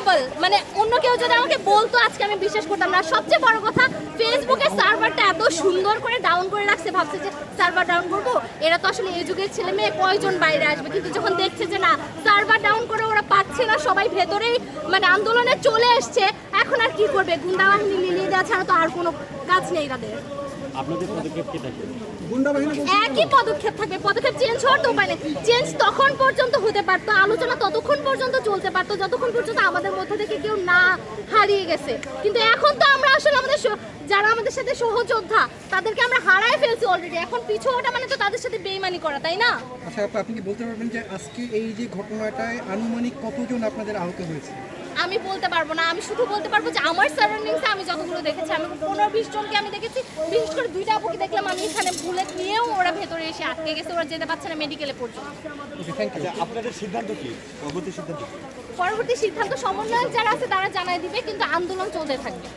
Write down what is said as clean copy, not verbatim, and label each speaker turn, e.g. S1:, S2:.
S1: Impossible, মানে অন্য কেউ যদি আমাকে বলতো আজকে আমি বিশ্বাস করতাম না। সবচেয়ে বড় কথা, ফেসবুকের সার্ভারটা এত সুন্দর করে ডাউন করে রাখছে, ভাবছে যে সার্ভার ডাউন করবো, এরা তো আসলে এই যুগের ছেলে মেয়ে কয়জন বাইরে আসবে, কিন্তু যখন দেখছে যে না সার্ভার ডাউন করে ওরা পাচ্ছে না, সবাই ভেতরেই মানে আন্দোলনে চলে এসছে, এখন আর কি করবে, গুন্ডা বাহিনী মিলিয়ে দেওয়া ছাড়া তো আর কোনো কাজ নেই তাদের।
S2: আপনাদের পদক্ষেপ কি থাকবে?
S1: একই পদক্ষেপ থাকবে, পদক্ষেপ চেঞ্জ হওয়ার তো উপায় নেই। চেঞ্জ তখন পর্যন্ত হতে পারতো, আলোচনা ততক্ষণ পর্যন্ত চলতে পারতো যতক্ষণ পর্যন্ত আমাদের মধ্যে থেকে কেউ না হারিয়ে গেছে। কিন্তু এখন তো আমরা আসলে আমাদের যারা আমাদের সাথে সহযোদ্ধা তাদেরকে আমরা হারায় ফেলছি অলরেডি। এখন পিছু ওঠা মানে তো তাদের সাথে বেইমানি করা, তাই না?
S3: আচ্ছা আপনি কি বলতে পারবেন যে আজকে এই যে ঘটনাটায় আনুমানিক কতজন আপনাদের আহত হয়েছে?
S1: আমি বলতে পারবো না, আমি শুধু বলতে পারবো যে আমার সারাউন্ডিংসে আমি যতগুলো দেখেছি, আমি 15-20 জনকে আমি দেখেছি। বিশেষ করে 2টা আপুকে দেখলাম আমি এখানে বুলেট নিয়েও ওরা ভেতরে এসে আটকে গেছে, ওরা যেতে পারছে না মেডিকেলে পর্যন্ত।
S2: আচ্ছা, আপনাদের সিদ্ধান্ত কি, পরবর্তী সিদ্ধান্ত কি?
S1: পরবর্তী সিদ্ধান্ত সমন্বয়ক যারা আছে তারা জানাই দিবে, কিন্তু আন্দোলন চলতে থাকবে।